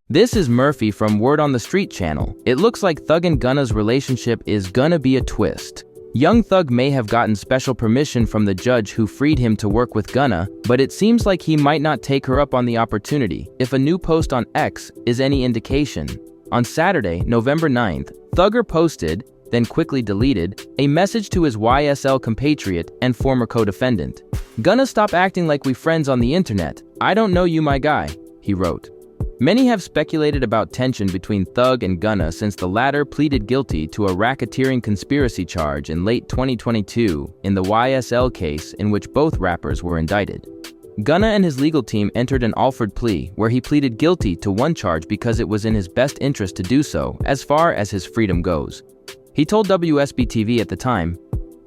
This is Murphy from Word on the Street channel. It looks like Thug and Gunna's relationship is gonna be a twist. Young Thug may have gotten special permission from the judge who freed him to work with Gunna, but it seems like he might not take her up on the opportunity, if a new post on X is any indication. On Saturday, November 9th, Thugger posted, then quickly deleted, a message to his YSL compatriot and former co-defendant. "Gunna, stop acting like we friends on the internet. I don't know you, my guy," he wrote. Many have speculated about tension between Thug and Gunna since the latter pleaded guilty to a racketeering conspiracy charge in late 2022 in the YSL case in which both rappers were indicted. Gunna and his legal team entered an Alford plea where he pleaded guilty to one charge because it was in his best interest to do so as far as his freedom goes. He told WSB-TV at the time,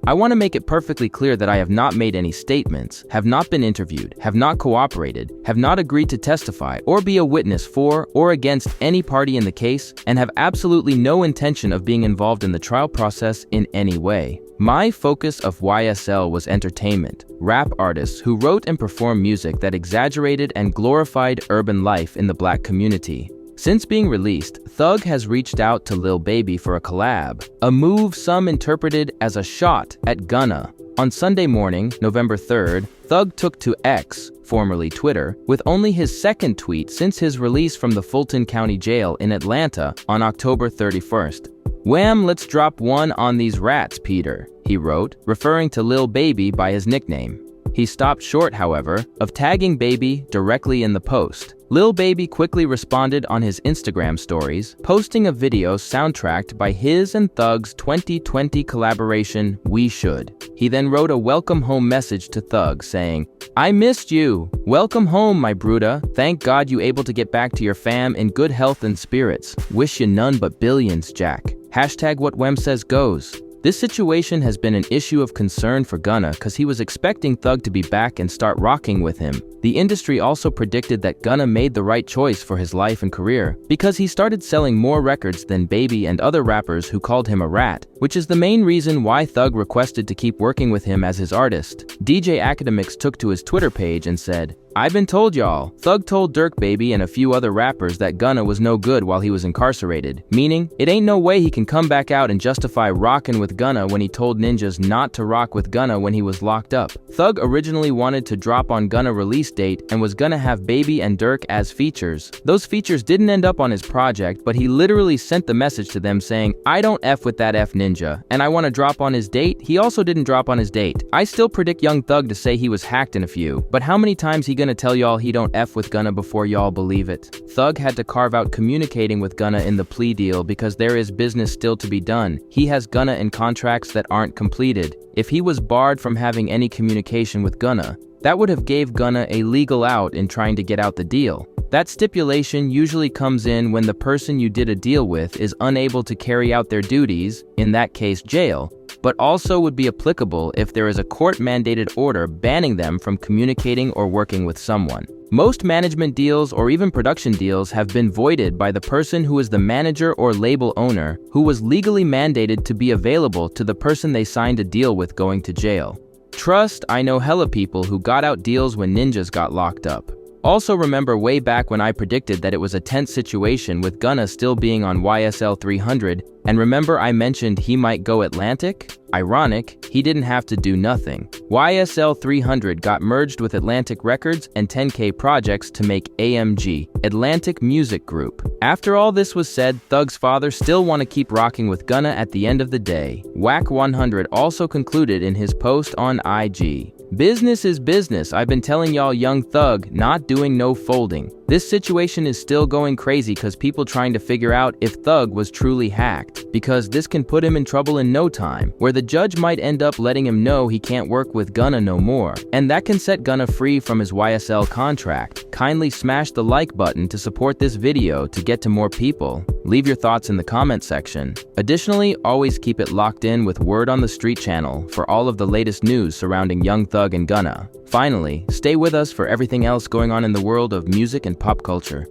"I want to make it perfectly clear that I have not made any statements, have not been interviewed, have not cooperated, have not agreed to testify or be a witness for or against any party in the case, and have absolutely no intention of being involved in the trial process in any way. My focus of YSL was entertainment, rap artists who wrote and performed music that exaggerated and glorified urban life in the black community." Since being released, Thug has reached out to Lil Baby for a collab, a move some interpreted as a shot at Gunna. On Sunday morning, November 3rd, Thug took to X, formerly Twitter, with only his second tweet since his release from the Fulton County Jail in Atlanta on October 31st. "Wham, let's drop one on these rats, Peter," he wrote, referring to Lil Baby by his nickname. He stopped short, however, of tagging Baby directly in the post. Lil Baby quickly responded on his Instagram stories, posting a video soundtracked by his and Thug's 2020 collaboration, We Should. He then wrote a welcome home message to Thug saying, "I missed you. Welcome home, my bruda. Thank God you able to get back to your fam in good health and spirits. Wish you none but billions, Jack. Hashtag what Wem says goes." This situation has been an issue of concern for Gunna because he was expecting Thug to be back and start rocking with him. The industry also predicted that Gunna made the right choice for his life and career because he started selling more records than Baby and other rappers who called him a rat, which is the main reason why Thug requested to keep working with him as his artist. DJ Akademiks took to his Twitter page and said, "I've been told y'all. Thug told Dirk Baby and a few other rappers that Gunna was no good while he was incarcerated, meaning it ain't no way he can come back out and justify rockin' with Gunna when he told ninjas not to rock with Gunna when he was locked up." Thug originally wanted to drop on Gunna release date and was gonna have Baby and Dirk as features. Those features didn't end up on his project, but he literally sent the message to them saying, "I don't F with that F ninja, and I want to drop on his date." He also didn't drop on his date. I still predict Young Thug to say he was hacked in a few, but how many times he gonna tell y'all he don't F with Gunna before y'all believe it? Thug had to carve out communicating with Gunna in the plea deal because there is business still to be done. He has Gunna in contracts that aren't completed. If he was barred from having any communication with Gunna, that would have gave Gunna a legal out in trying to get out the deal. That stipulation usually comes in when the person you did a deal with is unable to carry out their duties, in that case jail, but also would be applicable if there is a court-mandated order banning them from communicating or working with someone. Most management deals or even production deals have been voided by the person who is the manager or label owner who was legally mandated to be available to the person they signed a deal with going to jail. Trust, I know hella people who got out deals when ninjas got locked up. Also remember way back when I predicted that it was a tense situation with Gunna still being on YSL 300, and remember I mentioned he might go Atlantic? Ironic, he didn't have to do nothing. YSL 300 got merged with Atlantic Records and 10K Projects to make AMG, Atlantic Music Group. After all this was said, Thug's father still want to keep rocking with Gunna at the end of the day. Wack 100 also concluded in his post on IG, "Business is business. I've been telling y'all Young Thug, not doing no folding. This situation is still going crazy cause people trying to figure out if Thug was truly hacked, because this can put him in trouble in no time, where the judge might end up letting him know he can't work with Gunna no more, and that can set Gunna free from his YSL contract." Kindly smash the like button to support this video to get to more people. Leave your thoughts in the comment section. Additionally, always keep it locked in with Word on the Street channel for all of the latest news surrounding Young Thug and Gunna. Finally, stay with us for everything else going on in the world of music and pop culture.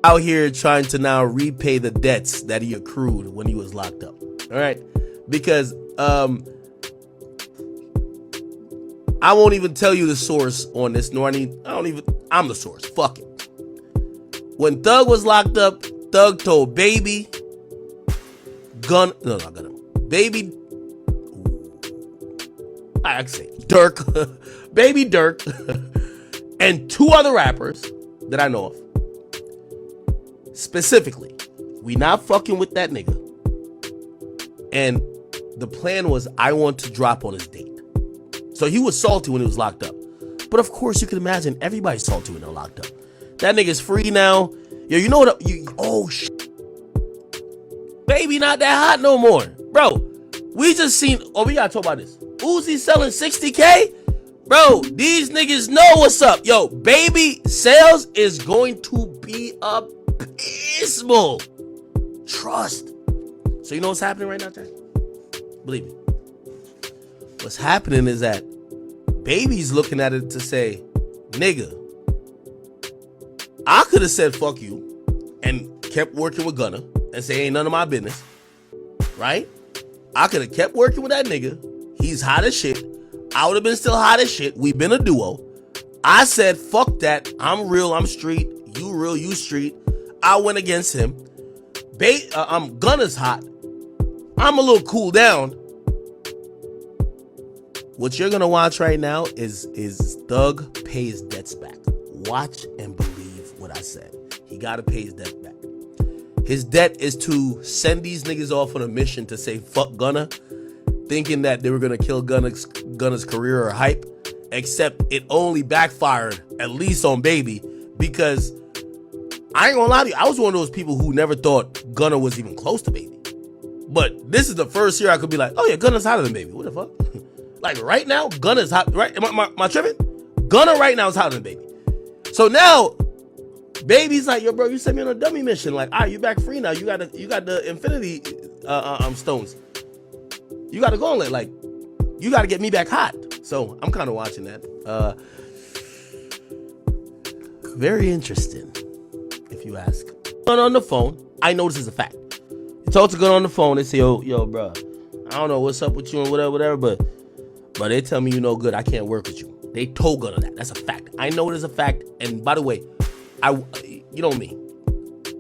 Out here trying to now repay the debts that he accrued when he was locked up. All right, because I won't even tell you the source on this, I'm the source. Fuck it. When Thug was locked up, Thug told Baby, Gunna, no, not Gunna, Baby, I can say Dirk, Baby Dirk, and 2 other rappers that I know of. Specifically, we not fucking with that nigga. And the plan was, I want to drop on his date. So he was salty when he was locked up. But of course, you can imagine everybody's salty when they're locked up. That nigga's free now. Yo, you know what? Oh, shit. Baby not that hot no more. Bro, we just seen, we gotta talk about this. Uzi selling 60K? Bro, these niggas know what's up. Yo, Baby sales is going to be abysmal. Trust. So you know what's happening right now, Jack? Believe me. What's happening is that Baby's looking at it to say, nigga, I could have said fuck you and kept working with Gunna and say ain't none of my business, right? I could have kept working with that nigga. He's hot as shit. I would have been still hot as shit. We've been a duo. I said fuck that. I'm real, I'm street. You real, you street. I went against him. Gunna's hot. I'm a little cool down. What you're gonna watch right now is Thug pay his debts back. Watch and believe what I said. He gotta pay his debt back. His debt is to send these niggas off on a mission to say fuck Gunna, thinking that they were gonna kill Gunna's career or hype. Except it only backfired, at least on Baby, because I ain't gonna lie to you, I was one of those people who never thought Gunna was even close to Baby. But this is the first year I could be like, oh yeah, Gunna's hotter than Baby. What the fuck? Like right now, Gunna's hot. Right? Am I tripping? Gunna right now is hotter than Baby. So now, Baby's like, yo, bro, you sent me on a dummy mission. Like, all right, you back free now. You got the Infinity stones. You got the gauntlet. Like, you got to get me back hot. So I'm kind of watching that. Very interesting, if you ask. Gunna on the phone. I know this is a fact. You talk to Gunna on the phone. They say, yo, bro, I don't know what's up with you and whatever, but they tell me you no good. I can't work with you. They told Gunna that. That's a fact. I know it is a fact. And by the way, you know me.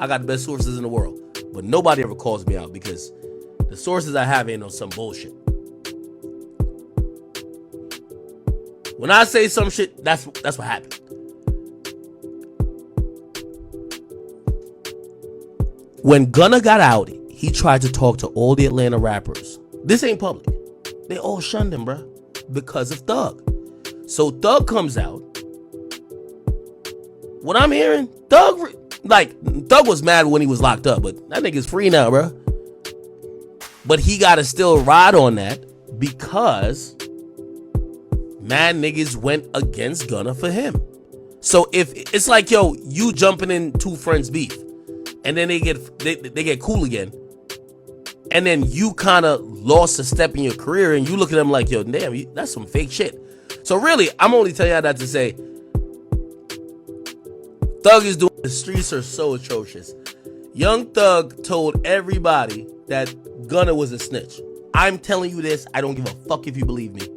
I got the best sources in the world. But nobody ever calls me out because the sources I have ain't on some bullshit. When I say some shit, that's what happened. When Gunna got out, he tried to talk to all the Atlanta rappers. This ain't public. They all shunned him, bruh, because of Thug. So Thug comes out. What I'm hearing, Thug was mad when he was locked up, but that nigga's free now, bruh. But he gotta still ride on that because mad niggas went against Gunna for him. So if it's like, yo, you jumping in 2 friends' beef, and then they get cool again, and then you kind of lost a step in your career, and you look at them like, yo, damn, that's some fake shit. So really, I'm only telling y'all that to say, Thug is doing. The streets are so atrocious. Young Thug told everybody that Gunna was a snitch. I'm telling you this. I don't give a fuck if you believe me.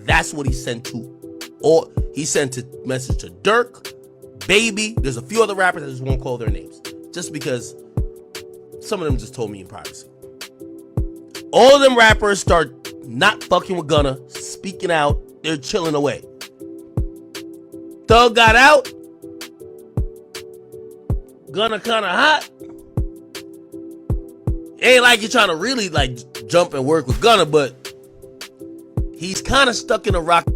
That's what he sent to. Or he sent a message to Dirk, Baby. There's a few other rappers. I just won't call their names, just because some of them just told me in privacy. All of them rappers start not fucking with Gunna, speaking out. They're chilling away. Thug got out. Gunna kind of hot. Ain't like you're trying to really like jump and work with Gunna, but he's kind of stuck in a rock.